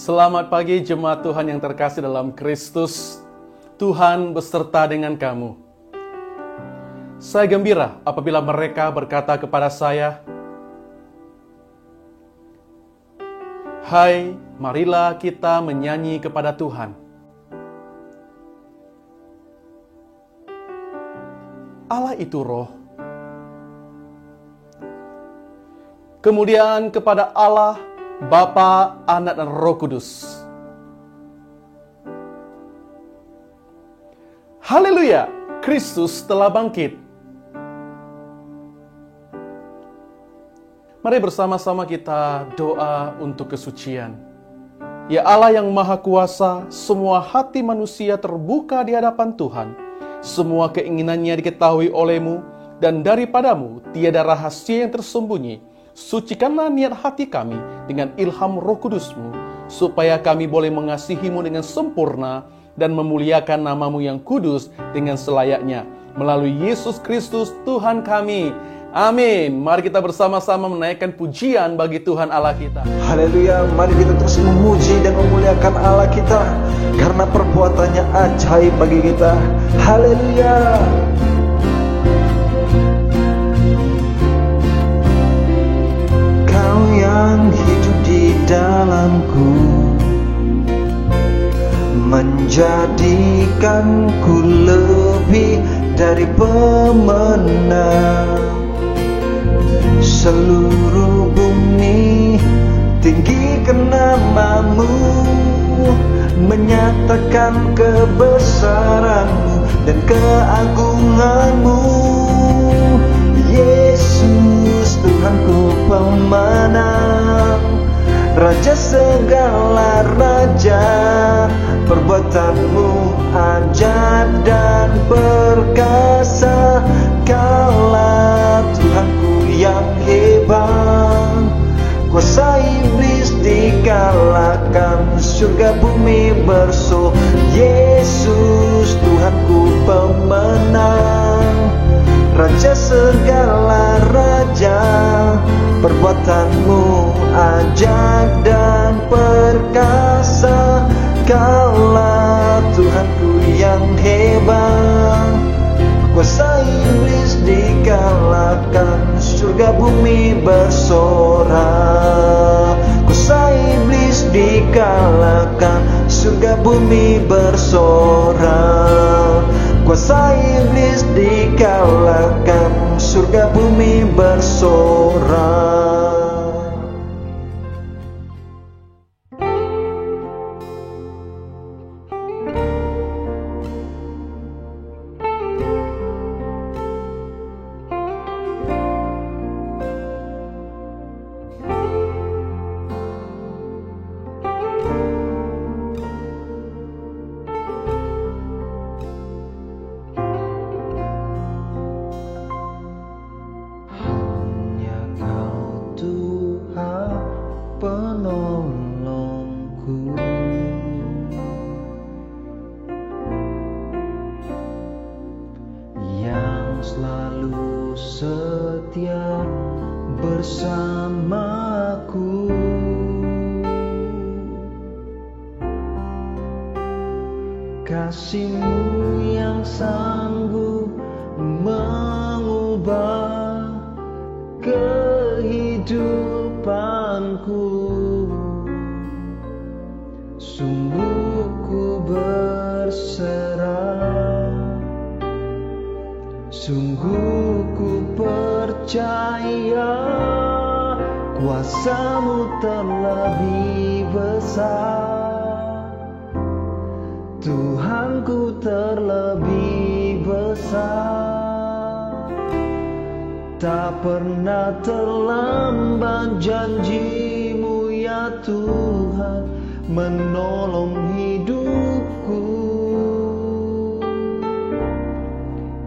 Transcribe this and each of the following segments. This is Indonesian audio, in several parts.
Selamat pagi jemaat Tuhan yang terkasih dalam Kristus. Tuhan beserta dengan kamu. Saya gembira apabila mereka berkata kepada saya, "Hai, marilah kita menyanyi kepada Tuhan." Allah itu roh. Kemudian kepada Allah Bapa, Anak, dan Roh Kudus. Haleluya, Kristus telah bangkit. Mari bersama-sama kita doa untuk kesucian. Ya Allah yang Maha Kuasa, semua hati manusia terbuka di hadapan Tuhan. Semua keinginannya diketahui oleh-Mu, dan daripadamu tiada rahasia yang tersembunyi. Sucikanlah niat hati kami dengan ilham Roh Kudus-Mu, supaya kami boleh mengasihi-Mu dengan sempurna dan memuliakan nama-Mu yang kudus dengan selayaknya. Melalui Yesus Kristus Tuhan kami. Amin. Mari kita bersama-sama menaikkan pujian bagi Tuhan Allah kita. Haleluya. Mari kita terus memuji dan memuliakan Allah kita, karena perbuatannya ajaib bagi kita. Haleluya. Yang hidup di dalamku, menjadikanku lebih dari pemenang. Seluruh bumi tinggikan nama-Mu, menyatakan kebesaran-Mu dan keagungan-Mu. Yesus Tuhanku pemenang, Raja segala raja. Perbuatan-Mu ajaib dan perkasa. Kaulah Tuhanku yang hebat, kuasa iblis dikalahkan, surga bumi bersorak. Yesus Tuhanku pemenang, Raja segala raja. Perbuatan-Mu ajaib dan perkasa. Kaulah Tuhanku yang hebat, kuasa iblis dikalahkan, surga bumi bersorak. Kuasa iblis dikalahkan, surga bumi bersorak. Kuasa iblis dikalahkan, surga bumi bersorak. hidupku, yang selalu setia bersamaku. Kasih-Mu yang sanggup mengubah kehidupanku, sungguh ku berserah, sungguh ku percaya kuasa-Mu terlebih besar, Tuhanku terlebih besar. Tak pernah terlambat janji-Mu ya Tuhan menolong hidupku.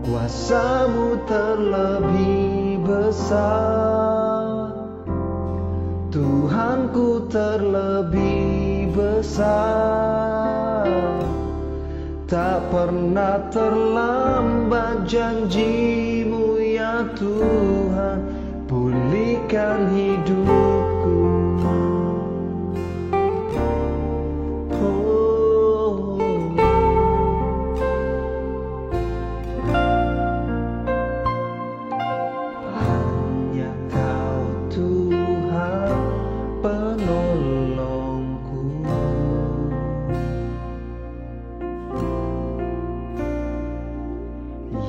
Kuasa-Mu terlebih besar, Tuhanku terlebih besar. Tak pernah terlambat janji-Mu ya Tuhan, pulihkan hidupku. Hanya Kau Tuhan penolongku,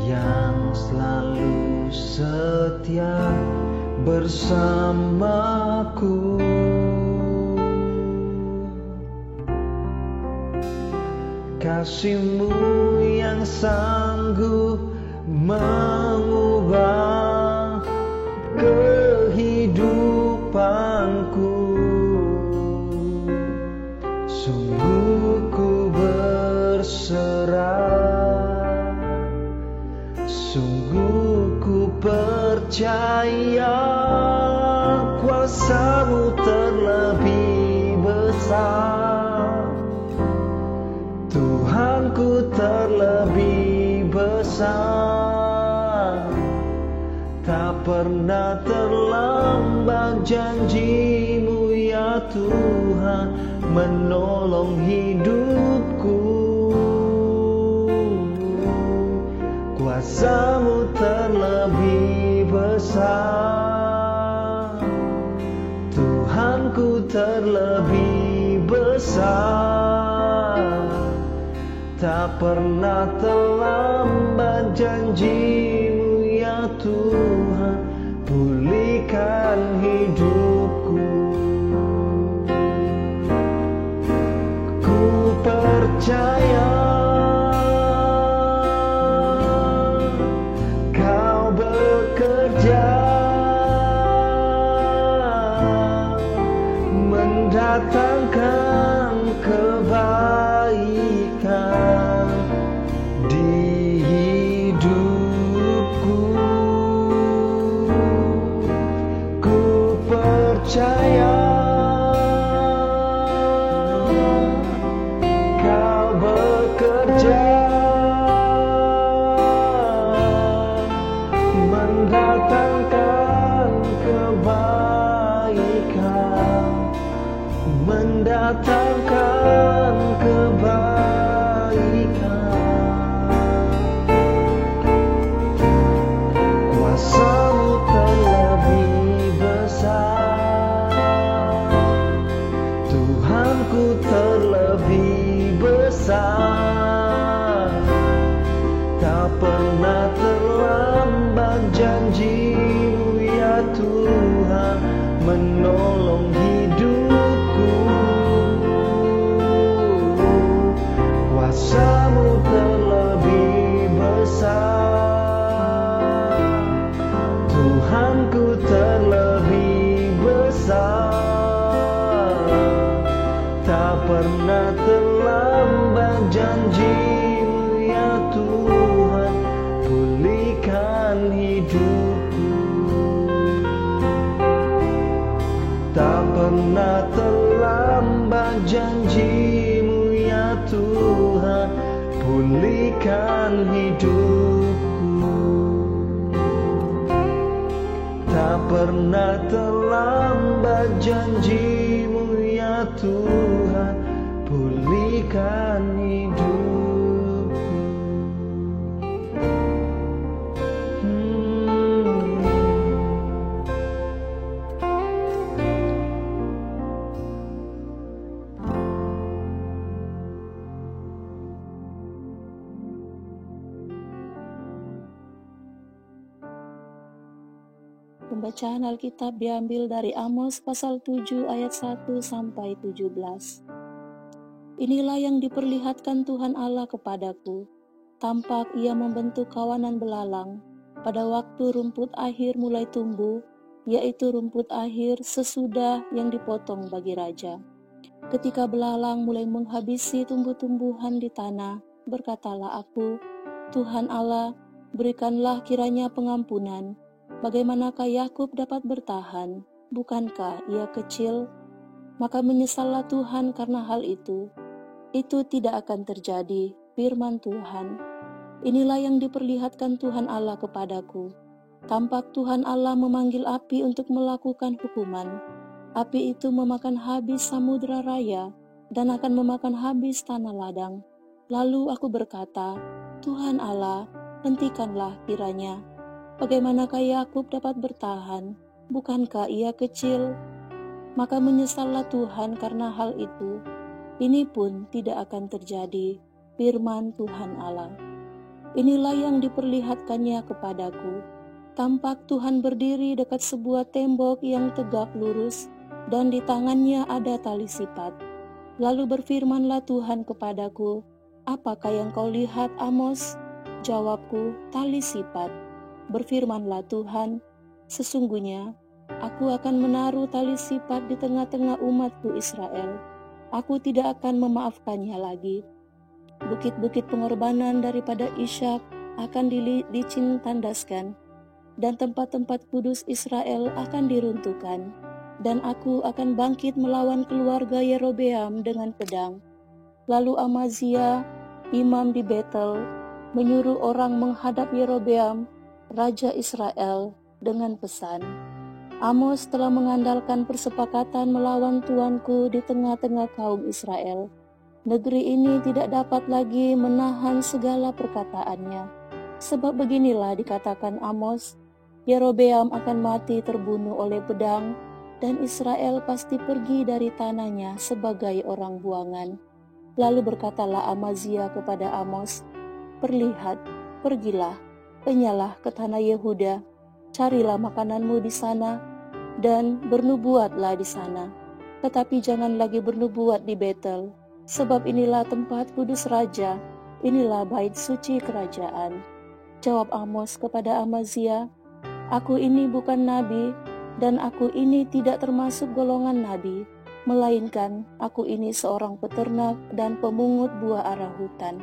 yang selalu setia bersamaku. Kasih-Mu yang sanggup mengubah kehidupanku, sungguh ku berserah, sungguh ku percaya kuasa-Mu terlebih besar, Tuhanku terlebih besar. Tak pernah terlambat janji-Mu ya Tuhan menolong hidupku. Kuasa-Mu terlebih besar, Tuhanku terlebih besar. Tak pernah terlambat janji-Mu ya Tuhan, pulihkan hidupku. Ku percaya Kau bekerja mendatangkan kebaikan di hidupku. Ku percaya Kau bekerja mendatangkan kebaikan, mendatangkan kebaikan. Kuasa-Mu terlebih besar, Tuhanku terlebih besar. Tak pernah terlambat janji-Mu ya Tuhan menolong hidupku. Kuasa-Mu terlebih besar, Tuhanku terlebih besar. Tak pernah terlambat janji-Mu ya Tuhan, pulihkan hidupku. Tak pernah terlambat janji-Mu ya Tuhan, pulihkan hidupku. Tak pernah terlambat janji-Mu ya Tuhan, pulihkan hidupku. Pembacaan Alkitab diambil dari Amos pasal 7 ayat 1 sampai 17. Inilah yang diperlihatkan Tuhan Allah kepadaku. Tampak Ia membentuk kawanan belalang pada waktu rumput akhir mulai tumbuh, yaitu rumput akhir sesudah yang dipotong bagi raja. Ketika belalang mulai menghabisi tumbuh-tumbuhan di tanah, berkatalah aku, Tuhan Allah, berikanlah kiranya pengampunan. Bagaimanakah Yakub dapat bertahan? Bukankah ia kecil? Maka menyesallah Tuhan karena hal itu. Itu tidak akan terjadi, firman Tuhan. Inilah yang diperlihatkan Tuhan Allah kepadaku. Tampak Tuhan Allah memanggil api untuk melakukan hukuman. Api itu memakan habis samudera raya dan akan memakan habis tanah ladang. Lalu aku berkata, Tuhan Allah, hentikanlah kiranya. Bagaimanakah Yakub dapat bertahan? Bukankah ia kecil? Maka menyesallah Tuhan karena hal itu. Ini pun tidak akan terjadi, firman Tuhan Allah. Inilah yang diperlihatkannya kepadaku. Tampak Tuhan berdiri dekat sebuah tembok yang tegak lurus, dan di tangannya ada tali sipat. Lalu berfirmanlah Tuhan kepadaku, apakah yang kau lihat, Amos? Jawabku, tali sipat. Berfirmanlah Tuhan, sesungguhnya aku akan menaruh tali sipat di tengah-tengah umatku Israel. Aku tidak akan memaafkannya lagi. Bukit-bukit pengorbanan daripada Ishak akan dilicin-tandaskan, dan tempat-tempat kudus Israel akan diruntuhkan. Dan aku akan bangkit melawan keluarga Yerobeam dengan pedang. Lalu Amazia, imam di Betel, menyuruh orang menghadap Yerobeam, Raja Israel, dengan pesan, Amos telah mengandalkan persepakatan melawan tuanku di tengah-tengah kaum Israel. Negeri ini tidak dapat lagi menahan segala perkataannya. Sebab beginilah dikatakan Amos, Yerobeam akan mati terbunuh oleh pedang, dan Israel pasti pergi dari tanahnya sebagai orang buangan. Lalu berkatalah Amazia kepada Amos, perlihat, pergilah, penyalah ke tanah Yehuda, carilah makananmu di sana, dan bernubuatlah di sana. Tetapi jangan lagi bernubuat di Betel, sebab inilah tempat kudus raja, inilah bait suci kerajaan. Jawab Amos kepada Amazia, aku ini bukan nabi, dan aku ini tidak termasuk golongan nabi, melainkan aku ini seorang peternak dan pemungut buah ara hutan.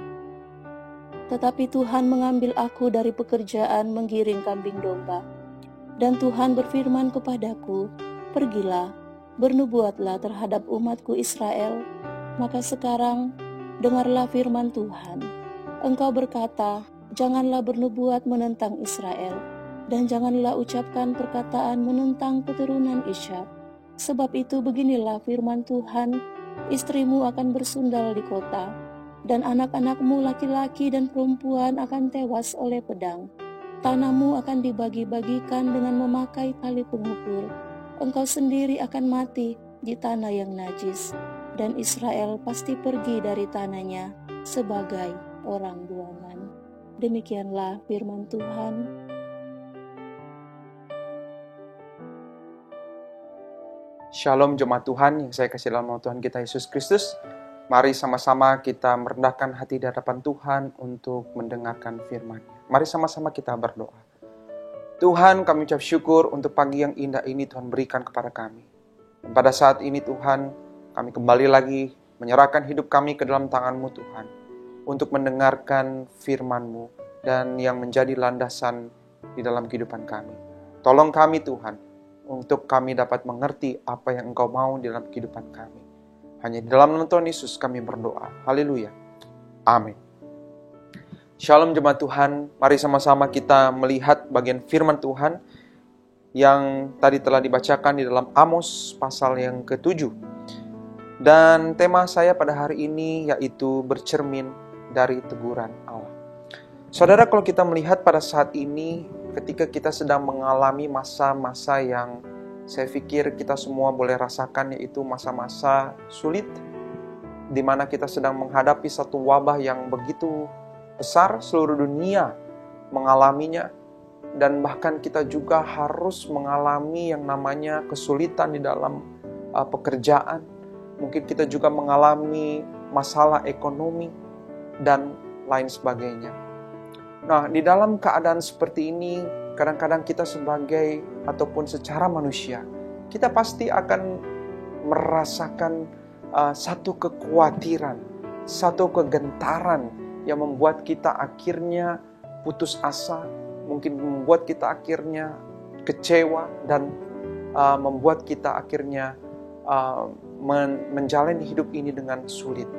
Tetapi Tuhan mengambil aku dari pekerjaan menggiring kambing domba. Dan Tuhan berfirman kepadaku, pergilah, bernubuatlah terhadap umatku Israel. Maka sekarang, dengarlah firman Tuhan. Engkau berkata, janganlah bernubuat menentang Israel, dan janganlah ucapkan perkataan menentang keturunan Ishak. Sebab itu beginilah firman Tuhan, istrimu akan bersundal di kota, dan anak-anakmu laki-laki dan perempuan akan tewas oleh pedang. Tanahmu akan dibagi-bagikan dengan memakai tali pengukur. Engkau sendiri akan mati di tanah yang najis, dan Israel pasti pergi dari tanahnya sebagai orang buangan. Demikianlah firman Tuhan. Shalom jemaat Tuhan yang saya kasih dalam nama Tuhan kita Yesus Kristus. Mari sama-sama kita merendahkan hati di hadapan Tuhan untuk mendengarkan firman-Nya. Mari sama-sama kita berdoa. Tuhan, kami ucap syukur untuk pagi yang indah ini Tuhan berikan kepada kami. Dan pada saat ini Tuhan, kami kembali lagi menyerahkan hidup kami ke dalam tangan-Mu Tuhan, untuk mendengarkan firman-Mu dan yang menjadi landasan di dalam kehidupan kami. Tolong kami Tuhan, untuk kami dapat mengerti apa yang Engkau mau di dalam kehidupan kami. Hanya di dalam nama Tuhan Yesus kami berdoa. Haleluya. Amin. Shalom jemaat Tuhan. Mari sama-sama kita melihat bagian firman Tuhan yang tadi telah dibacakan di dalam Amos pasal yang ke-7. Dan tema saya pada hari ini yaitu bercermin dari teguran Allah. Saudara, kalau kita melihat pada saat ini ketika kita sedang mengalami masa-masa yang saya pikir kita semua boleh rasakan, yaitu masa-masa sulit, di mana kita sedang menghadapi satu wabah yang begitu besar, seluruh dunia mengalaminya, dan bahkan kita juga harus mengalami yang namanya kesulitan di dalam pekerjaan. Mungkin kita juga mengalami masalah ekonomi, dan lain sebagainya. Nah, di dalam keadaan seperti ini, kadang-kadang kita sebagai ataupun secara manusia, kita pasti akan merasakan satu kekhawatiran, satu kegentaran yang membuat kita akhirnya putus asa, mungkin membuat kita akhirnya kecewa, dan membuat kita akhirnya menjalani hidup ini dengan sulit.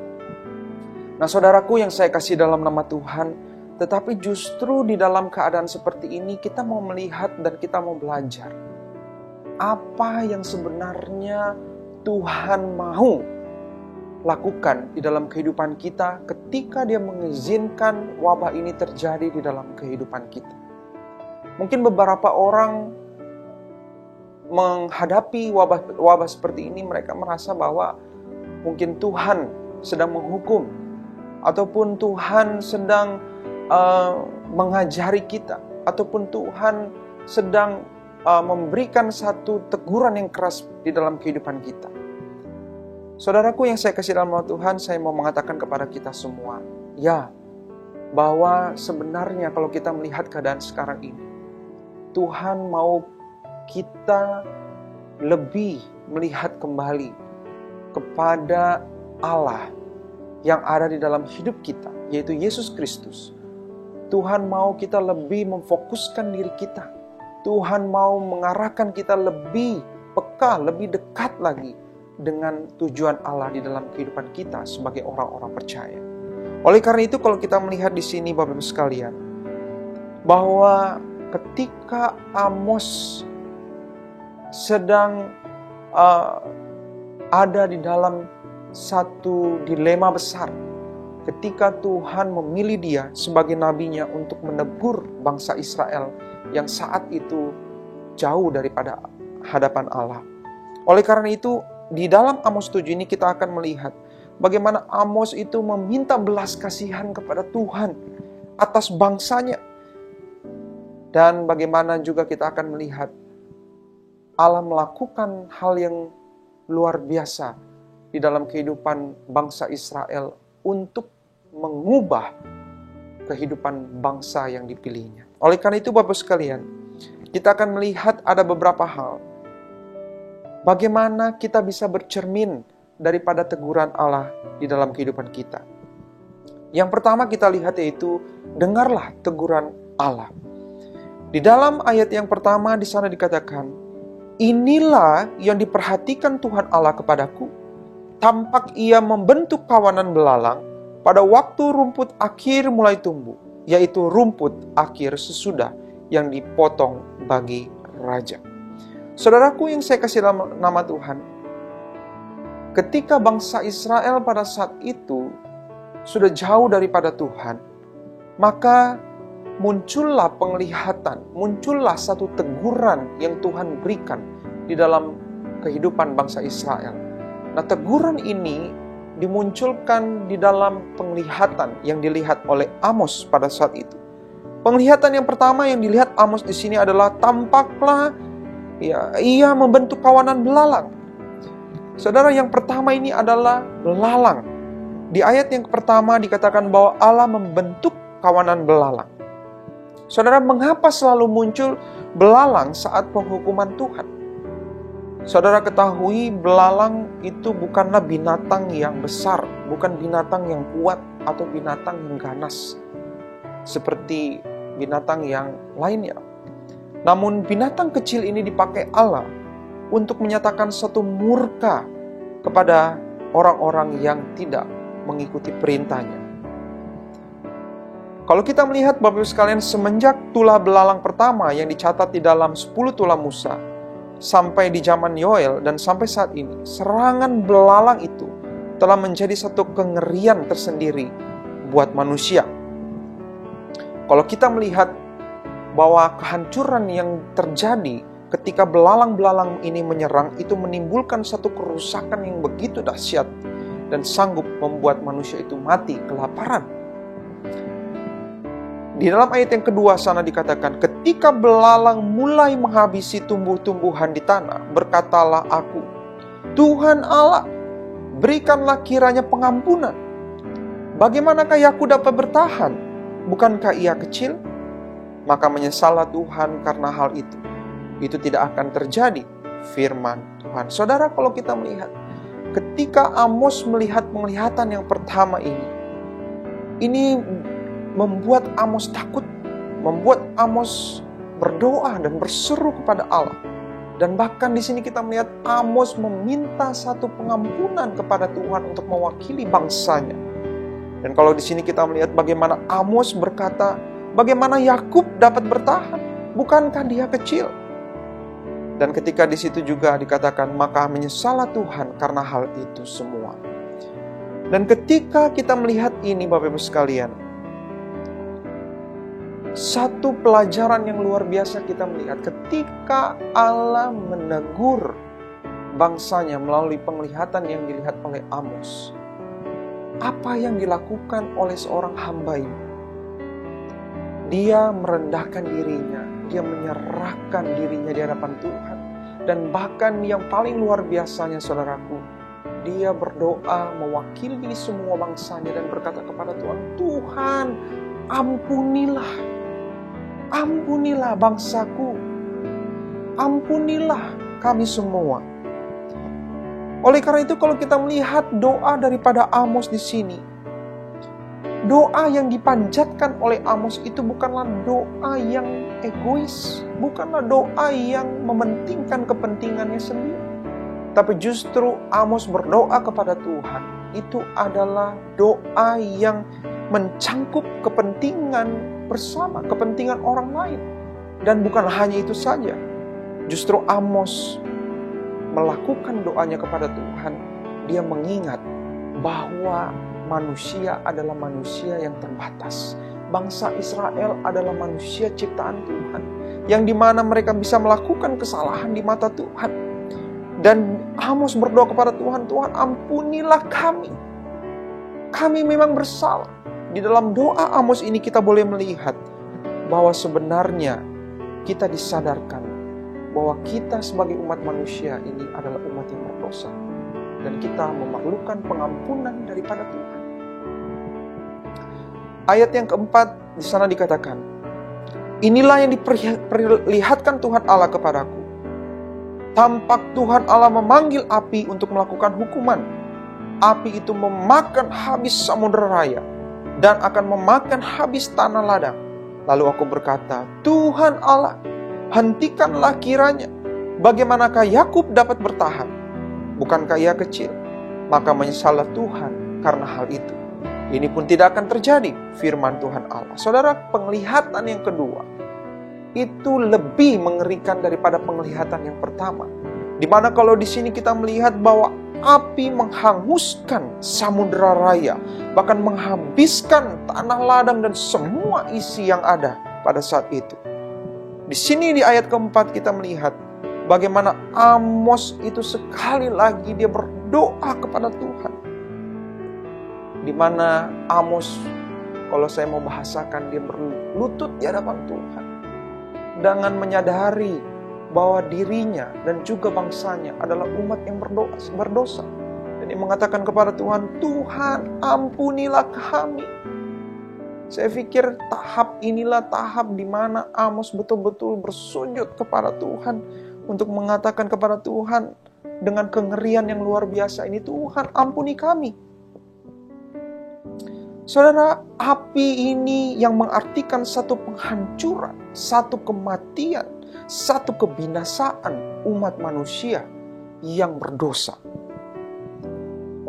Nah, saudaraku yang saya kasih dalam nama Tuhan, tetapi justru di dalam keadaan seperti ini kita mau melihat dan kita mau belajar apa yang sebenarnya Tuhan mau lakukan di dalam kehidupan kita ketika Dia mengizinkan wabah ini terjadi di dalam kehidupan kita. Mungkin beberapa orang menghadapi wabah seperti ini, mereka merasa bahwa mungkin Tuhan sedang menghukum, ataupun Tuhan sedang mengajari kita, ataupun Tuhan sedang memberikan satu teguran yang keras di dalam kehidupan kita. Saudaraku yang saya kasih dalam nama Tuhan, saya mau mengatakan kepada kita semua, ya, bahwa sebenarnya kalau kita melihat keadaan sekarang ini, Tuhan mau kita lebih melihat kembali kepada Allah yang ada di dalam hidup kita, yaitu Yesus Kristus. Tuhan mau kita lebih memfokuskan diri kita. Tuhan mau mengarahkan kita lebih peka, lebih dekat lagi dengan tujuan Allah di dalam kehidupan kita sebagai orang-orang percaya. Oleh karena itu, kalau kita melihat di sini Bapak Ibu sekalian, bahwa ketika Amos sedang ada di dalam satu dilema besar, ketika Tuhan memilih dia sebagai nabinya untuk menegur bangsa Israel yang saat itu jauh daripada hadapan Allah. Oleh karena itu, di dalam Amos 7 ini kita akan melihat bagaimana Amos itu meminta belas kasihan kepada Tuhan atas bangsanya. Dan bagaimana juga kita akan melihat Allah melakukan hal yang luar biasa di dalam kehidupan bangsa Israel untuk mengubah kehidupan bangsa yang dipilihnya. Oleh karena itu Bapak sekalian, kita akan melihat ada beberapa hal. Bagaimana kita bisa bercermin daripada teguran Allah di dalam kehidupan kita. Yang pertama kita lihat yaitu, dengarlah teguran Allah. Di dalam ayat yang pertama di sana dikatakan, inilah yang diperhatikan Tuhan Allah kepadaku. Tampak ia membentuk kawanan belalang pada waktu rumput akhir mulai tumbuh, yaitu rumput akhir sesudah yang dipotong bagi raja. Saudaraku yang saya kasih nama Tuhan, ketika bangsa Israel pada saat itu sudah jauh daripada Tuhan, maka muncullah penglihatan, muncullah satu teguran yang Tuhan berikan di dalam kehidupan bangsa Israel. Nah, teguran ini dimunculkan di dalam penglihatan yang dilihat oleh Amos pada saat itu. Penglihatan yang pertama yang dilihat Amos di sini adalah tampaklah ia membentuk kawanan belalang. Saudara, yang pertama ini adalah belalang. Di ayat yang pertama dikatakan bahwa Allah membentuk kawanan belalang. Saudara, mengapa selalu muncul belalang saat penghukuman Tuhan? Saudara ketahui belalang itu bukanlah binatang yang besar, bukan binatang yang kuat atau binatang yang ganas seperti binatang yang lainnya. Namun binatang kecil ini dipakai Allah untuk menyatakan satu murka kepada orang-orang yang tidak mengikuti perintahnya. Kalau kita melihat Bapak Ibu sekalian, semenjak tulah belalang pertama yang dicatat di dalam 10 tulah Musa, sampai di zaman Yoel dan sampai saat ini, serangan belalang itu telah menjadi satu kengerian tersendiri buat manusia. Kalau kita melihat bahwa kehancuran yang terjadi ketika belalang-belalang ini menyerang, itu menimbulkan satu kerusakan yang begitu dahsyat dan sanggup membuat manusia itu mati kelaparan. Di dalam ayat yang kedua sana dikatakan, ketika belalang mulai menghabisi tumbuh-tumbuhan di tanah, berkatalah aku, Tuhan Allah, berikanlah kiranya pengampunan. Bagaimanakah aku dapat bertahan? Bukankah ia kecil? Maka menyesallah Tuhan karena hal itu. Itu tidak akan terjadi, firman Tuhan. Saudara, kalau kita melihat, ketika Amos melihat penglihatan yang pertama ini membuat Amos takut, membuat Amos berdoa dan berseru kepada Allah. Dan bahkan di sini kita melihat Amos meminta satu pengampunan kepada Tuhan untuk mewakili bangsanya. Dan kalau di sini kita melihat bagaimana Amos berkata, bagaimana Yakub dapat bertahan? Bukankah dia kecil? Dan ketika di situ juga dikatakan, maka menyesallah Tuhan karena hal itu semua. Dan ketika kita melihat ini Bapak Ibu sekalian, satu pelajaran yang luar biasa kita melihat ketika Allah menegur bangsanya melalui penglihatan yang dilihat oleh Amos. Apa yang dilakukan oleh seorang hamba ini? Dia merendahkan dirinya, dia menyerahkan dirinya di hadapan Tuhan. Dan bahkan yang paling luar biasanya saudaraku, dia berdoa mewakili semua bangsanya dan berkata kepada Tuhan, Tuhan, ampunilah bangsaku, ampunilah kami semua. Oleh karena itu kalau kita melihat doa daripada Amos di sini, doa yang dipanjatkan oleh Amos itu bukanlah doa yang egois, bukanlah doa yang mementingkan kepentingannya sendiri. Tapi justru Amos berdoa kepada Tuhan, itu adalah doa yang mencangkup kepentingan bersama, kepentingan orang lain. Dan bukan hanya itu saja, justru Amos melakukan doanya kepada Tuhan. Dia mengingat bahwa manusia adalah manusia yang terbatas. Bangsa Israel adalah manusia ciptaan Tuhan, yang dimana mereka bisa melakukan kesalahan di mata Tuhan. Dan Amos berdoa kepada Tuhan, Tuhan ampunilah kami. Kami memang bersalah. Di dalam doa Amos ini kita boleh melihat bahwa sebenarnya kita disadarkan bahwa kita sebagai umat manusia ini adalah umat yang berdosa. Dan kita memerlukan pengampunan daripada Tuhan. Ayat yang keempat di sana dikatakan, inilah yang diperlihatkan Tuhan Allah kepadaku. Tampak Tuhan Allah memanggil api untuk melakukan hukuman. Api itu memakan habis samudera raya dan akan memakan habis tanah ladang. Lalu aku berkata, Tuhan Allah, hentikanlah kiranya. Bagaimanakah Yakub dapat bertahan? Bukankah ia kecil? Maka menyesallah Tuhan karena hal itu. Ini pun tidak akan terjadi, firman Tuhan Allah. Saudara, penglihatan yang kedua itu lebih mengerikan daripada penglihatan yang pertama. Di mana kalau di sini kita melihat bahwa api menghanguskan samudera raya, bahkan menghabiskan tanah ladang dan semua isi yang ada pada saat itu. Di sini di ayat keempat kita melihat bagaimana Amos itu sekali lagi dia berdoa kepada Tuhan. Di mana Amos, kalau saya mau bahasakan, dia berlutut di hadapan Tuhan dengan menyadari bahwa dirinya dan juga bangsanya adalah umat yang berdosa. Dan dia mengatakan kepada Tuhan, Tuhan ampunilah kami. Saya pikir tahap inilah tahap di mana Amos betul-betul bersujud kepada Tuhan untuk mengatakan kepada Tuhan dengan kengerian yang luar biasa ini, Tuhan ampuni kami. Saudara, api ini yang mengartikan satu penghancuran, satu kematian, satu kebinasaan umat manusia yang berdosa.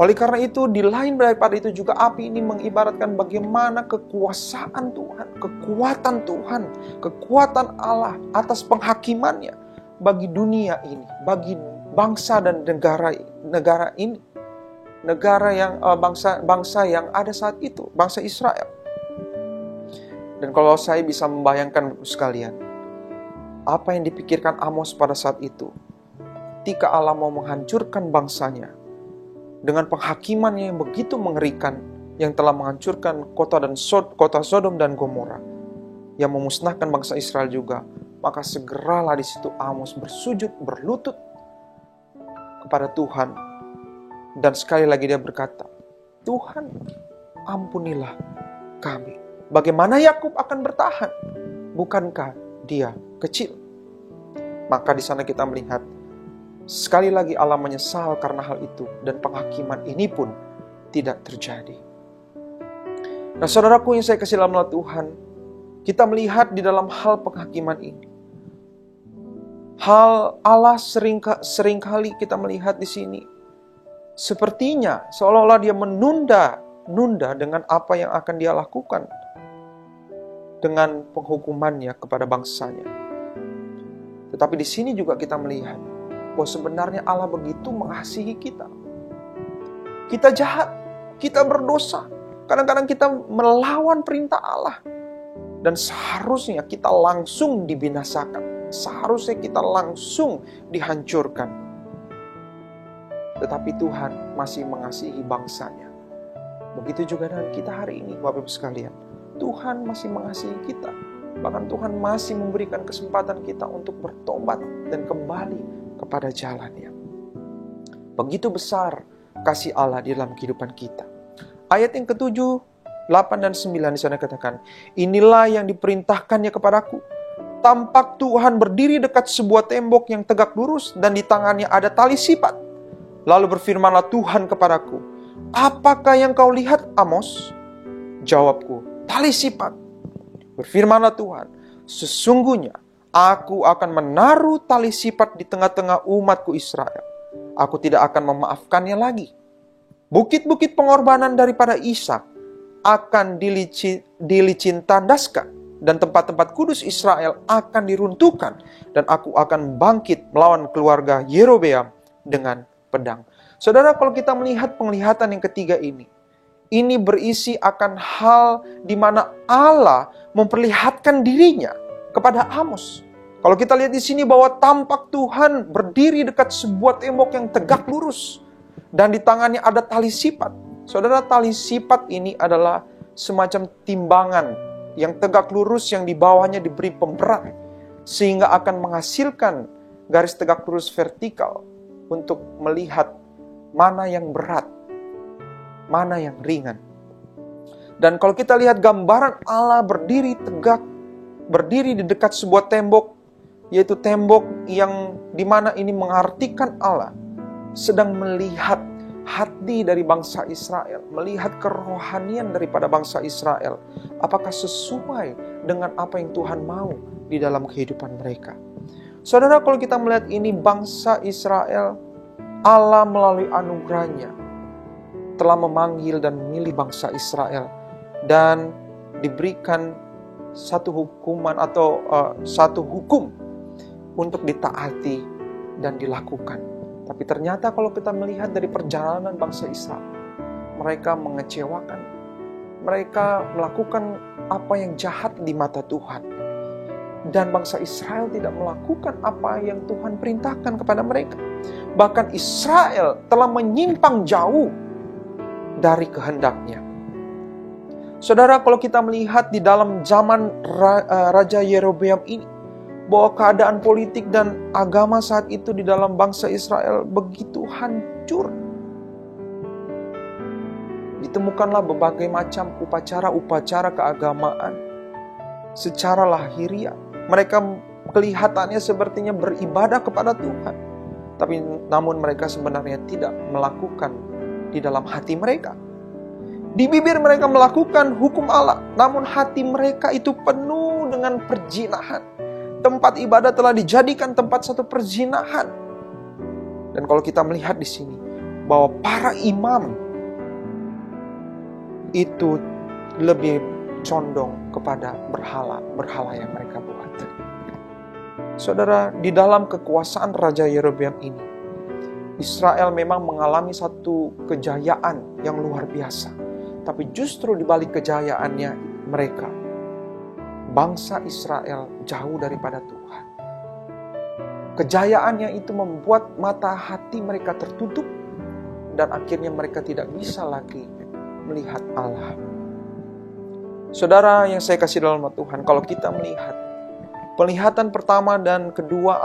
Oleh karena itu, di lain daripada itu juga api ini mengibaratkan bagaimana kekuasaan Tuhan, kekuatan Tuhan, kekuatan Allah atas penghakimannya bagi dunia ini, bagi bangsa dan negara ini. Negara yang bangsa yang ada saat itu, bangsa Israel. Dan kalau saya bisa membayangkan sekalian, apa yang dipikirkan Amos pada saat itu, ketika Allah mau menghancurkan bangsanya dengan penghakimannya yang begitu mengerikan, yang telah menghancurkan kota Sodom dan Gomora, yang memusnahkan bangsa Israel juga, maka segeralah di situ Amos bersujud, berlutut kepada Tuhan, dan sekali lagi dia berkata, Tuhan, ampunilah kami. Bagaimana Yakub akan bertahan? Bukankah dia kecil? Maka di sana kita melihat, sekali lagi Allah menyesal karena hal itu, dan penghakiman ini pun tidak terjadi. Nah, saudaraku yang saya kasih dalam nama Tuhan, kita melihat di dalam hal penghakiman ini, hal Allah seringkali kita melihat di sini, sepertinya seolah-olah dia menunda dengan apa yang akan dia lakukan dengan penghukumannya kepada bangsanya. Tetapi di sini juga kita melihat bahwa sebenarnya Allah begitu mengasihi kita. Kita jahat, kita berdosa. Kadang-kadang kita melawan perintah Allah. Dan seharusnya kita langsung dibinasakan. Seharusnya kita langsung dihancurkan. Tetapi Tuhan masih mengasihi bangsanya. Begitu juga dengan kita hari ini, Bapak Ibu sekalian. Tuhan masih mengasihi kita. Bahkan Tuhan masih memberikan kesempatan kita untuk bertobat dan kembali kepada jalannya. Begitu besar kasih Allah di dalam kehidupan kita. Ayat yang ke-7, 8 dan 9 di sana katakan, inilah yang diperintahkannya kepadaku. Tampak Tuhan berdiri dekat sebuah tembok yang tegak lurus dan di tangannya ada tali sipat. Lalu berfirmanlah Tuhan kepadaku, apakah yang kau lihat, Amos? Jawabku, tali sipat. Berfirmanlah Tuhan, sesungguhnya aku akan menaruh tali sipat di tengah-tengah umatku Israel. Aku tidak akan memaafkannya lagi. Bukit-bukit pengorbanan daripada Ishak akan dilicin tandaskan, dan tempat-tempat kudus Israel akan diruntuhkan, dan aku akan bangkit melawan keluarga Yerobeam dengan pedang. Saudara, kalau kita melihat penglihatan yang ketiga ini berisi akan hal di mana Allah memperlihatkan dirinya kepada Amos. Kalau kita lihat di sini bahwa tampak Tuhan berdiri dekat sebuah tembok yang tegak lurus dan di tangannya ada tali sipat. Saudara, tali sipat ini adalah semacam timbangan yang tegak lurus yang di bawahnya diberi pemberat sehingga akan menghasilkan garis tegak lurus vertikal untuk melihat mana yang berat, mana yang ringan. Dan kalau kita lihat gambaran Allah berdiri tegak, berdiri di dekat sebuah tembok, yaitu tembok yang dimana ini mengartikan Allah sedang melihat hati dari bangsa Israel, melihat kerohanian daripada bangsa Israel. Apakah sesuai dengan apa yang Tuhan mau di dalam kehidupan mereka? Saudara, kalau kita melihat ini bangsa Israel, Allah melalui anugerahnya telah memanggil dan memilih bangsa Israel dan diberikan satu hukuman atau satu hukum untuk ditaati dan dilakukan. Tapi ternyata kalau kita melihat dari perjalanan bangsa Israel, mereka mengecewakan. Mereka melakukan apa yang jahat di mata Tuhan. Dan bangsa Israel tidak melakukan apa yang Tuhan perintahkan kepada mereka. Bahkan Israel telah menyimpang jauh dari kehendaknya. Saudara, kalau kita melihat di dalam zaman Raja Yerobeam ini, bahwa keadaan politik dan agama saat itu di dalam bangsa Israel begitu hancur. Ditemukanlah berbagai macam upacara-upacara keagamaan secara lahiriah. Mereka kelihatannya sepertinya beribadah kepada Tuhan, tapi namun mereka sebenarnya tidak melakukan di dalam hati mereka. Di bibir mereka melakukan hukum Allah, namun hati mereka itu penuh dengan perzinahan. Tempat ibadah telah dijadikan tempat satu perzinahan. Dan kalau kita melihat di sini bahwa para imam itu lebih condong kepada berhala yang mereka buat. Saudara, di dalam kekuasaan Raja Yerobeam ini, Israel memang mengalami satu kejayaan yang luar biasa. Tapi justru di balik kejayaannya mereka, bangsa Israel jauh daripada Tuhan. Kejayaannya itu membuat mata hati mereka tertutup dan akhirnya mereka tidak bisa lagi melihat Allah. Saudara yang saya kasih dalam nama Tuhan, kalau kita melihat penglihatan pertama dan kedua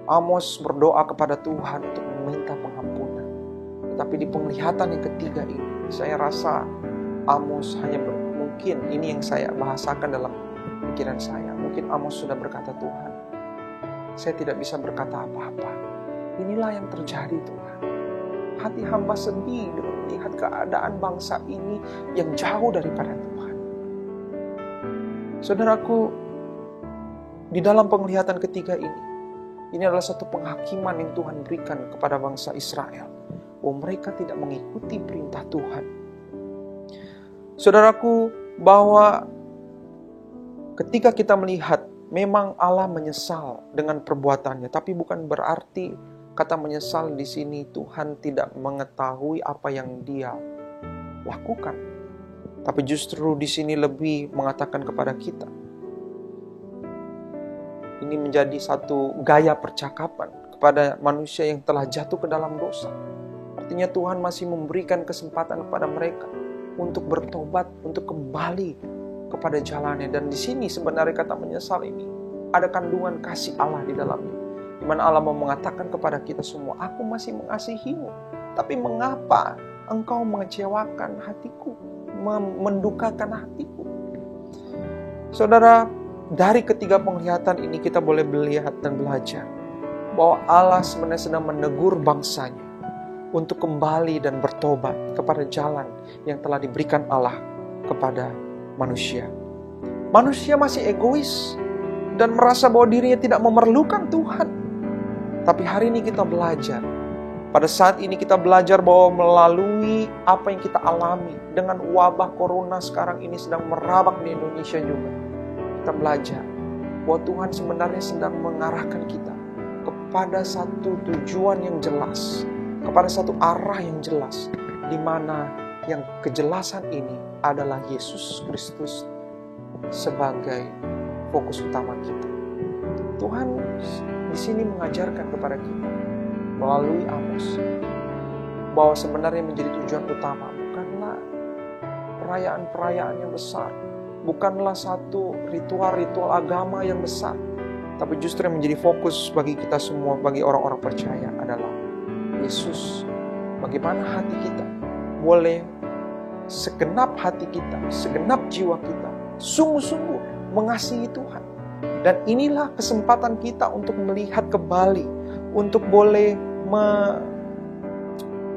Amos berdoa kepada Tuhan untuk meminta pengampunan. Tapi di penglihatan yang ketiga ini, saya rasa Amos hanya mungkin ini yang saya bahasakan dalam pikiran saya. Mungkin Amos sudah berkata, Tuhan, saya tidak bisa berkata apa-apa. Inilah yang terjadi, Tuhan. Hati hamba sedih dengan melihat keadaan bangsa ini yang jauh daripada Tuhan. Saudaraku, di dalam penglihatan ketiga ini adalah satu penghakiman yang Tuhan berikan kepada bangsa Israel, bahwa mereka tidak mengikuti perintah Tuhan. Saudaraku, bahwa ketika kita melihat memang Allah menyesal dengan perbuatannya, tapi bukan berarti kata menyesal di sini Tuhan tidak mengetahui apa yang Dia lakukan. Tapi justru di sini lebih mengatakan kepada kita. Ini menjadi satu gaya percakapan kepada manusia yang telah jatuh ke dalam dosa. Artinya Tuhan masih memberikan kesempatan kepada mereka untuk bertobat, untuk kembali kepada jalannya. Dan di sini sebenarnya kata menyesal ini ada kandungan kasih Allah di dalamnya. Di mana Allah mau mengatakan kepada kita semua, aku masih mengasihimu. Tapi mengapa engkau mengecewakan hatiku, mendukakan hatiku? Saudara, dari ketiga penglihatan ini kita boleh melihat dan belajar bahwa Allah sebenarnya sedang menegur bangsanya untuk kembali dan bertobat kepada jalan yang telah diberikan Allah kepada manusia. Manusia masih egois dan merasa bahwa dirinya tidak memerlukan Tuhan. Tapi hari ini kita belajar. Pada saat ini kita belajar bahwa melalui apa yang kita alami dengan wabah corona sekarang ini sedang merabak di Indonesia juga. Kita belajar bahwa Tuhan sebenarnya sedang mengarahkan kita kepada satu tujuan yang jelas, kepada satu arah yang jelas, di mana yang kejelasan ini adalah Yesus Kristus sebagai fokus utama kita. Tuhan di sini mengajarkan kepada kita melalui Amos bahwa sebenarnya menjadi tujuan utama bukanlah perayaan-perayaan yang besar, bukanlah satu ritual-ritual agama yang besar, tapi justru yang menjadi fokus bagi kita semua, bagi orang-orang percaya adalah Yesus. Bagaimana hati kita boleh segenap hati kita, segenap jiwa kita sungguh-sungguh mengasihi Tuhan. Dan inilah kesempatan kita untuk melihat kembali, untuk boleh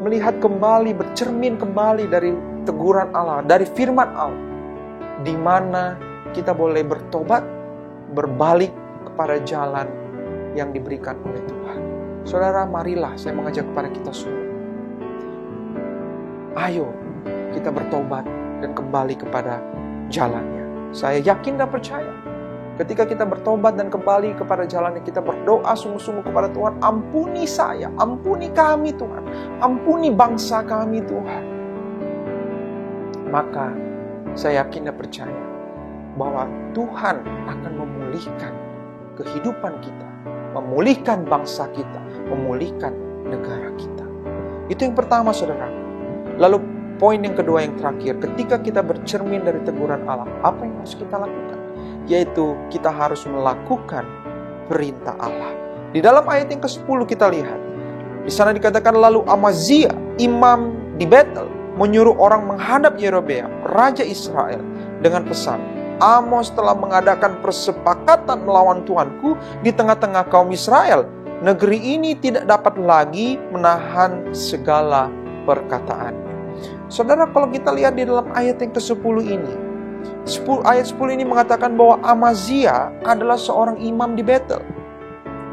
melihat kembali, bercermin kembali dari teguran Allah, dari firman Allah, di mana kita boleh bertobat, berbalik kepada jalan yang diberikan oleh Tuhan. Saudara, marilah saya mengajak kepada kita semua. Ayo kita bertobat dan kembali kepada jalannya. Saya yakin dan percaya, ketika kita bertobat dan kembali kepada jalannya, kita berdoa sungguh-sungguh kepada Tuhan, ampuni saya, ampuni kami Tuhan, ampuni bangsa kami Tuhan. Maka saya yakin dan percaya bahwa Tuhan akan memulihkan kehidupan kita, memulihkan bangsa kita, memulihkan negara kita. Itu yang pertama, saudara. Lalu poin yang kedua yang terakhir, ketika kita bercermin dari teguran Allah, apa yang harus kita lakukan? Yaitu kita harus melakukan perintah Allah. Di dalam ayat yang ke-10 kita lihat, di sana dikatakan lalu Amazia, imam di Betel, menyuruh orang menghadap Yerobeam, raja Israel, dengan pesan, Amos telah mengadakan persepakatan melawan Tuanku di tengah-tengah kaum Israel. Negeri ini tidak dapat lagi menahan segala perkataannya. Saudara, kalau kita lihat di dalam ayat yang ke-10 ini, ayat 10 ini mengatakan bahwa Amazia adalah seorang imam di Betel.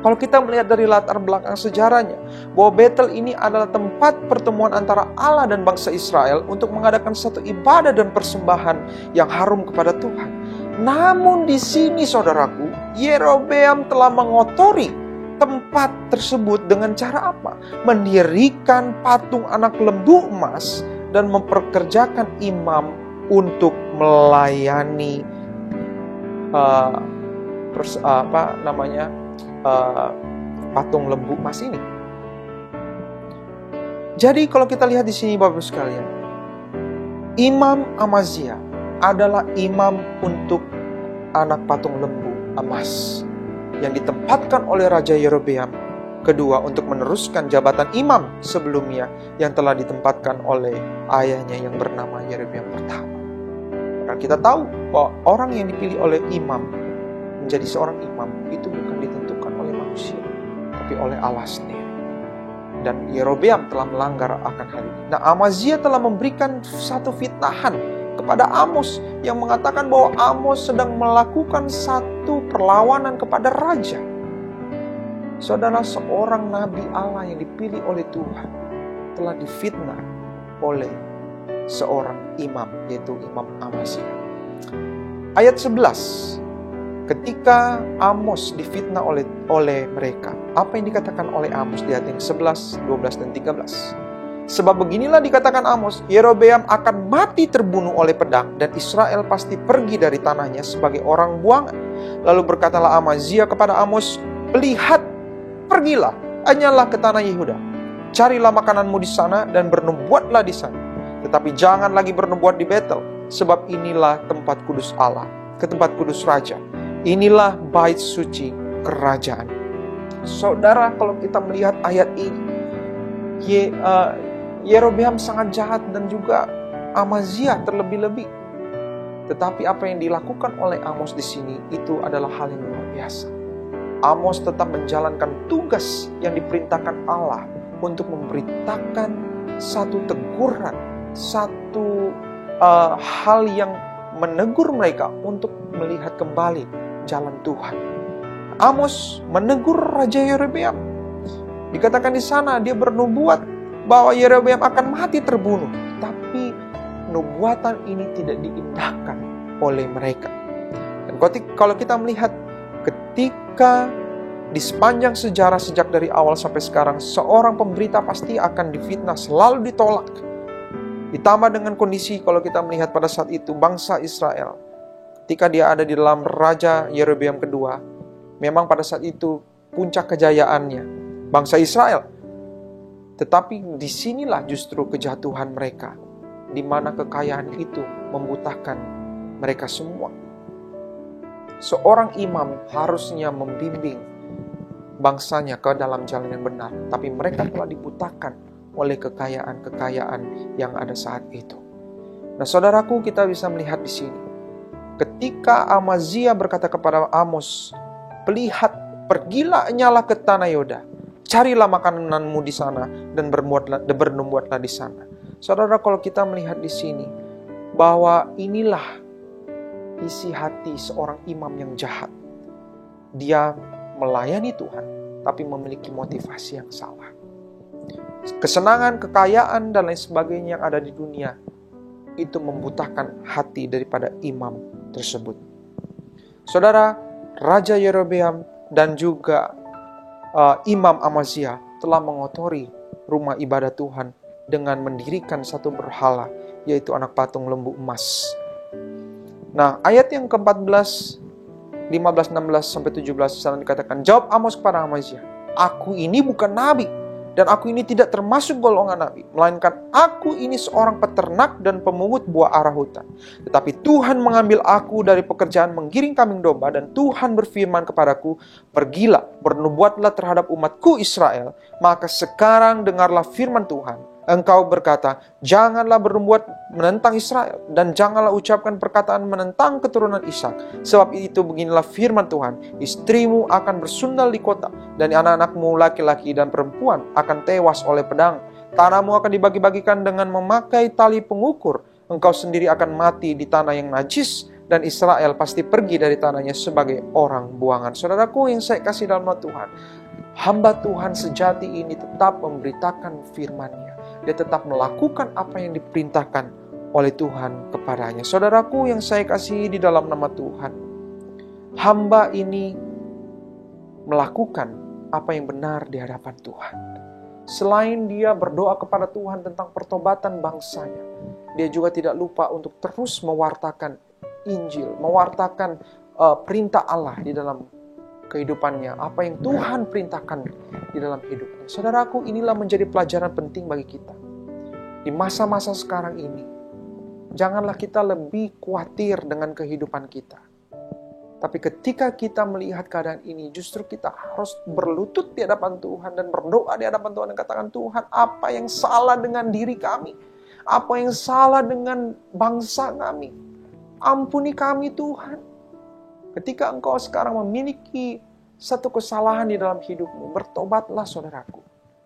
Kalau kita melihat dari latar belakang sejarahnya, bahwa Betel ini adalah tempat pertemuan antara Allah dan bangsa Israel untuk mengadakan satu ibadah dan persembahan yang harum kepada Tuhan. Namun di sini saudaraku, Yerobeam telah mengotori tempat tersebut dengan cara apa? Mendirikan patung anak lembu emas dan memperkerjakan imam untuk melayani patung lembu emas ini. Jadi kalau kita lihat di sini Bapak Ibu sekalian, Imam Amazia adalah imam untuk anak patung lembu emas yang ditempatkan oleh Raja Yerobeam kedua untuk meneruskan jabatan imam sebelumnya yang telah ditempatkan oleh ayahnya yang bernama Yerobeam pertama. Karena kita tahu bahwa orang yang dipilih oleh imam menjadi seorang imam itu bukan ditentukan oleh manusia, tapi oleh Allah sendiri. Dan Yerobeam telah melanggar akan hal ini. Nah, Amazia telah memberikan satu fitnahan kepada Amos yang mengatakan bahwa Amos sedang melakukan satu perlawanan kepada raja. Saudara, seorang nabi Allah yang dipilih oleh Tuhan telah difitnah oleh seorang imam, yaitu Imam Amazia. Ayat 11, ketika Amos difitnah oleh mereka, apa yang dikatakan oleh Amos di ayat yang 11, 12, dan 13? Sebab beginilah dikatakan Amos, Yerobeam akan mati terbunuh oleh pedang, dan Israel pasti pergi dari tanahnya sebagai orang buangan. Lalu berkatalah Amazia kepada Amos, lihat, pergilah, hanyalah ke tanah Yehuda. Carilah makananmu di sana dan bernubuatlah di sana. Tetapi jangan lagi bernubuat di Betel, sebab inilah tempat kudus Allah, ke tempat kudus raja. Inilah bait suci kerajaan. Saudara, kalau kita melihat ayat ini, Yerobeam sangat jahat dan juga Amazia terlebih-lebih. Tetapi apa yang dilakukan oleh Amos di sini itu adalah hal yang luar biasa. Amos tetap menjalankan tugas yang diperintahkan Allah untuk memberitakan satu teguran, satu hal yang menegur mereka untuk melihat kembali jalan Tuhan. Amos menegur Raja Yerobeam. Dikatakan di sana dia bernubuat bahwa Yerobeam akan mati terbunuh. Tapi nubuatan ini tidak diindahkan oleh mereka. Dan kalau kita melihat ketika di sepanjang sejarah sejak dari awal sampai sekarang, seorang pemberita pasti akan difitnah, selalu ditolak. Ditambah dengan kondisi kalau kita melihat pada saat itu bangsa Israel, ketika dia ada di dalam Raja Yerobeam kedua, memang pada saat itu puncak kejayaannya bangsa Israel. Tetapi disinilah justru kejatuhan mereka, di mana kekayaan itu membutakan mereka semua. Seorang imam harusnya membimbing bangsanya ke dalam jalan yang benar, tapi mereka telah dibutakan oleh kekayaan-kekayaan yang ada saat itu. Nah, saudaraku, kita bisa melihat di sini, ketika Amazia berkata kepada Amos, lihat, pergilah, nyalah ke tanah Yehuda. Carilah makananmu di sana dan bernubuatlah di sana. Saudara, kalau kita melihat di sini bahwa inilah isi hati seorang imam yang jahat. Dia melayani Tuhan tapi memiliki motivasi yang salah. Kesenangan, kekayaan dan lain sebagainya yang ada di dunia itu membutakan hati daripada imam tersebut. Saudara, Raja Yerobeam dan juga Imam Amazia telah mengotori rumah ibadah Tuhan dengan mendirikan satu berhala, yaitu anak patung lembu emas. Nah, ayat yang ke-14, 15, 16, sampai 17 sana dikatakan, jawab Amos kepada Amazia, aku ini bukan nabi, dan aku ini tidak termasuk golongan nabi, melainkan aku ini seorang peternak dan pemungut buah arah hutan. Tetapi Tuhan mengambil aku dari pekerjaan menggiring kambing domba, dan Tuhan berfirman kepadaku, pergilah, bernubuatlah terhadap umatku Israel. Maka sekarang dengarlah firman Tuhan. Engkau berkata, janganlah bernubuat menentang Israel, dan janganlah ucapkan perkataan menentang keturunan Ishak. Sebab itu beginilah firman Tuhan, istrimu akan bersundal di kota, dan anak-anakmu laki-laki dan perempuan akan tewas oleh pedang. Tanahmu akan dibagi-bagikan dengan memakai tali pengukur. Engkau sendiri akan mati di tanah yang najis, dan Israel pasti pergi dari tanahnya sebagai orang buangan. Saudaraku yang saya kasih dalam nama Tuhan, hamba Tuhan sejati ini tetap memberitakan firman-Nya. Dia tetap melakukan apa yang diperintahkan oleh Tuhan kepadanya. Saudaraku yang saya kasih di dalam nama Tuhan, hamba ini melakukan apa yang benar di hadapan Tuhan. Selain dia berdoa kepada Tuhan tentang pertobatan bangsanya, dia juga tidak lupa untuk terus mewartakan Injil, mewartakan perintah Allah di dalam kehidupannya, apa yang Tuhan perintahkan di dalam hidupnya. Saudaraku, inilah menjadi pelajaran penting bagi kita. Di masa-masa sekarang ini, janganlah kita lebih khawatir dengan kehidupan kita. Tapi ketika kita melihat keadaan ini, justru kita harus berlutut di hadapan Tuhan dan berdoa di hadapan Tuhan dan katakan, Tuhan, apa yang salah dengan diri kami? Apa yang salah dengan bangsa kami? Ampuni kami Tuhan. Ketika engkau sekarang memiliki satu kesalahan di dalam hidupmu, bertobatlah saudaraku.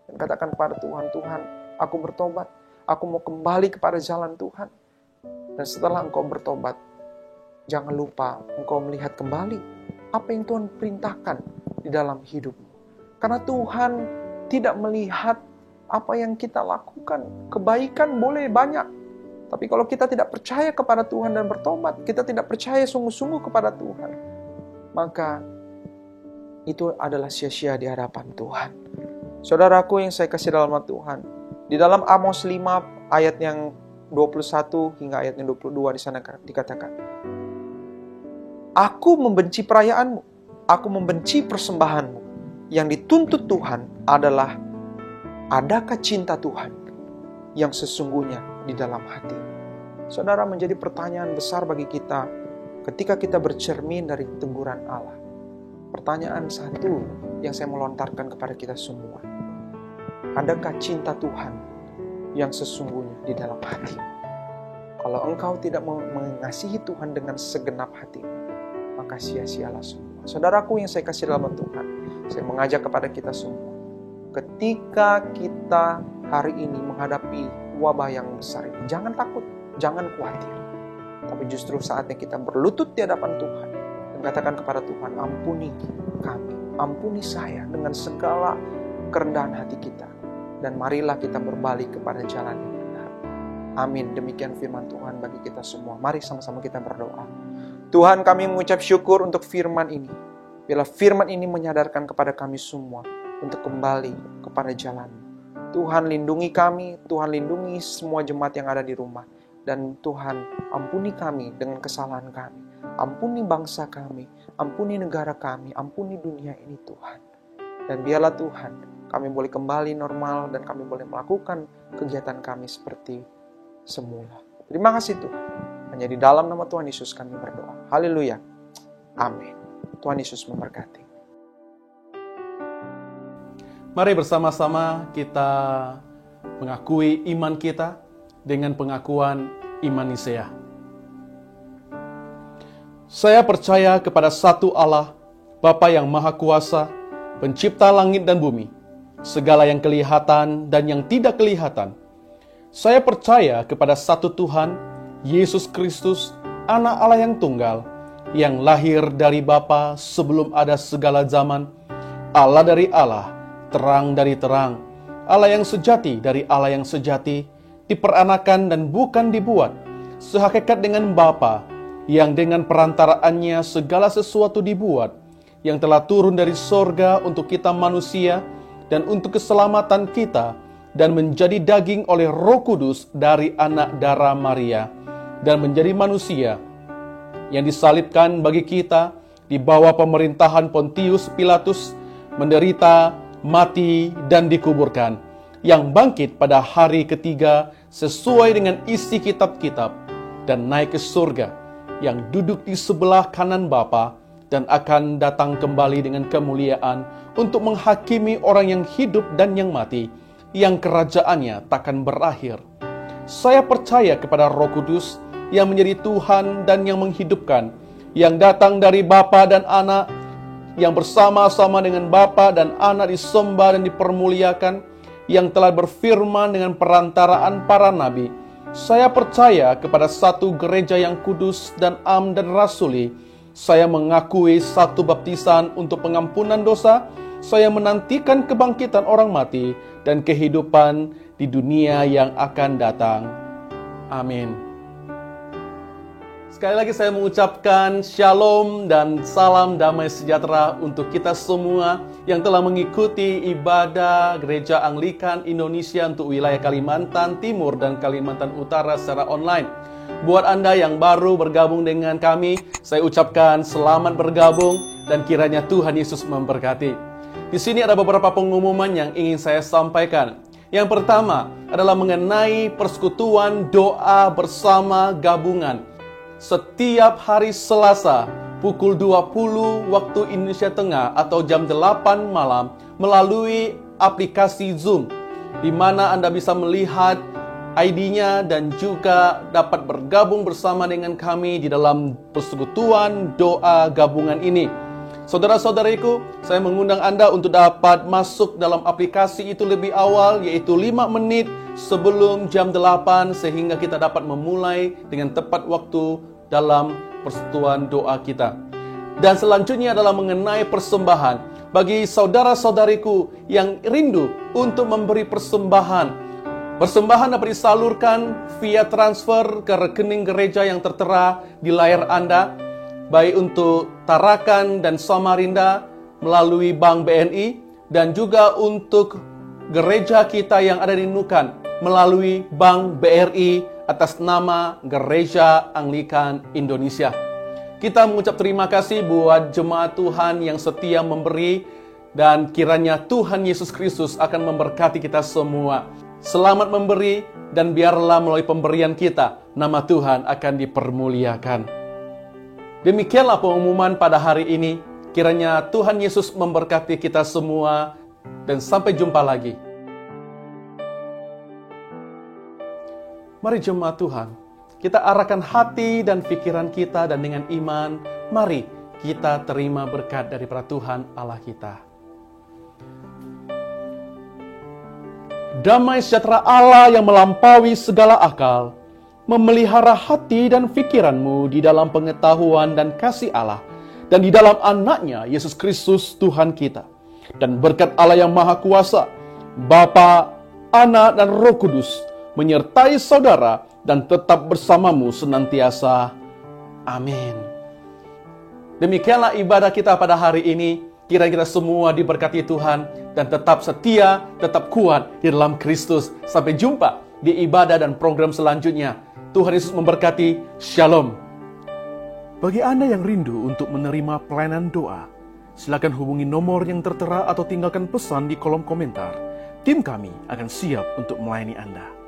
Dan katakan kepada Tuhan, Tuhan, aku bertobat. Aku mau kembali kepada jalan Tuhan. Dan setelah engkau bertobat, jangan lupa engkau melihat kembali apa yang Tuhan perintahkan di dalam hidupmu. Karena Tuhan tidak melihat apa yang kita lakukan. Kebaikan boleh banyak. Tapi kalau kita tidak percaya kepada Tuhan dan bertobat, kita tidak percaya sungguh-sungguh kepada Tuhan, maka itu adalah sia-sia di hadapan Tuhan. Saudaraku yang saya kasih dalam nama Tuhan, di dalam Amos 5 ayat yang 21 hingga ayat yang 22 di sana dikatakan, Aku membenci perayaanmu, aku membenci persembahanmu. Yang dituntut Tuhan adalah, adakah cinta Tuhan yang sesungguhnya di dalam hati? Saudara, menjadi pertanyaan besar bagi kita ketika kita bercermin dari teguran Allah. Pertanyaan satu yang saya melontarkan kepada kita semua, adakah cinta Tuhan yang sesungguhnya di dalam hati? Kalau engkau tidak mengasihi Tuhan dengan segenap hati, maka sia-sialah semua. Saudaraku yang saya kasih dalam Tuhan, saya mengajak kepada kita semua, ketika kita hari ini menghadapi wabah yang besar ini, jangan takut, jangan khawatir. Tapi justru saatnya kita berlutut di hadapan Tuhan dan katakan kepada Tuhan, ampuni kami, ampuni saya dengan segala kerendahan hati kita. Dan marilah kita berbalik kepada jalan yang benar. Amin. Demikian firman Tuhan bagi kita semua. Mari sama-sama kita berdoa. Tuhan, kami mengucap syukur untuk firman ini. Bila firman ini menyadarkan kepada kami semua untuk kembali kepada jalan. Tuhan lindungi kami, Tuhan lindungi semua jemaat yang ada di rumah. Dan Tuhan ampuni kami dengan kesalahan kami. Ampuni bangsa kami, ampuni negara kami, ampuni dunia ini Tuhan. Dan biarlah Tuhan, kami boleh kembali normal dan kami boleh melakukan kegiatan kami seperti semula. Terima kasih Tuhan. Hanya di dalam nama Tuhan Yesus kami berdoa. Haleluya. Amin. Tuhan Yesus memberkati. Mari bersama-sama kita mengakui iman kita dengan pengakuan iman Nisea. Saya percaya kepada satu Allah, Bapa yang Maha Kuasa, Pencipta langit dan bumi, segala yang kelihatan dan yang tidak kelihatan. Saya percaya kepada satu Tuhan, Yesus Kristus, Anak Allah yang tunggal, yang lahir dari Bapa sebelum ada segala zaman, Allah dari Allah, terang dari terang, Allah yang sejati dari Allah yang sejati, diperanakan dan bukan dibuat, sehakikat dengan Bapa, yang dengan perantaraannya segala sesuatu dibuat, yang telah turun dari sorga untuk kita manusia dan untuk keselamatan kita, dan menjadi daging oleh Roh Kudus dari anak darah Maria, dan menjadi manusia, yang disalibkan bagi kita di bawah pemerintahan Pontius Pilatus, menderita, mati, dan dikuburkan, yang bangkit pada hari ketiga sesuai dengan isi kitab-kitab, dan naik ke surga, yang duduk di sebelah kanan Bapa, dan akan datang kembali dengan kemuliaan untuk menghakimi orang yang hidup dan yang mati, yang kerajaannya takkan berakhir. Saya percaya kepada Roh Kudus yang menjadi Tuhan dan yang menghidupkan, yang datang dari Bapa dan Anak, yang bersama-sama dengan Bapa dan Anak disembah dan dipermuliakan, yang telah berfirman dengan perantaraan para nabi, Saya percaya kepada satu gereja yang kudus dan am dan rasuli. Saya mengakui satu baptisan untuk pengampunan dosa. Saya menantikan kebangkitan orang mati dan kehidupan di dunia yang akan datang. Amin. Sekali lagi saya mengucapkan shalom dan salam damai sejahtera untuk kita semua yang telah mengikuti ibadah Gereja Anglikan Indonesia untuk wilayah Kalimantan Timur dan Kalimantan Utara secara online. Buat Anda yang baru bergabung dengan kami, saya ucapkan selamat bergabung dan kiranya Tuhan Yesus memberkati. Di sini ada beberapa pengumuman yang ingin saya sampaikan. Yang pertama adalah mengenai persekutuan doa bersama gabungan. Setiap hari Selasa pukul 20 waktu Indonesia Tengah atau jam 8 malam melalui aplikasi Zoom, di mana Anda bisa melihat ID-nya dan juga dapat bergabung bersama dengan kami di dalam persekutuan doa gabungan ini. Saudara-saudariku, saya mengundang Anda untuk dapat masuk dalam aplikasi itu lebih awal, yaitu 5 menit sebelum jam 8, sehingga kita dapat memulai dengan tepat waktu dalam persekutuan doa kita. Dan selanjutnya adalah mengenai persembahan. Bagi saudara-saudariku yang rindu untuk memberi persembahan, persembahan dapat disalurkan via transfer ke rekening gereja yang tertera di layar Anda, baik untuk Tarakan dan Samarinda melalui Bank BNI, dan juga untuk gereja kita yang ada di Nukan melalui Bank BRI atas nama Gereja Anglikan Indonesia. Kita mengucap terima kasih buat jemaat Tuhan yang setia memberi, dan kiranya Tuhan Yesus Kristus akan memberkati kita semua. Selamat memberi, dan biarlah melalui pemberian kita, nama Tuhan akan dipermuliakan. Demikianlah pengumuman pada hari ini. Kiranya Tuhan Yesus memberkati kita semua, dan sampai jumpa lagi. Mari jemaat Tuhan, kita arahkan hati dan pikiran kita, dan dengan iman, mari kita terima berkat daripada Tuhan Allah kita. Damai sejahtera Allah yang melampaui segala akal, memelihara hati dan pikiranmu di dalam pengetahuan dan kasih Allah, dan di dalam anaknya Yesus Kristus Tuhan kita. Dan berkat Allah yang Maha Kuasa, Bapa, Anak, dan Roh Kudus, menyertai saudara dan tetap bersamamu senantiasa. Amin. Demikianlah ibadah kita pada hari ini. Kiranya kita semua diberkati Tuhan dan tetap setia, tetap kuat di dalam Kristus. Sampai jumpa di ibadah dan program selanjutnya. Tuhan Yesus memberkati. Shalom. Bagi Anda yang rindu untuk menerima pelayanan doa, silakan hubungi nomor yang tertera atau tinggalkan pesan di kolom komentar. Tim kami akan siap untuk melayani Anda.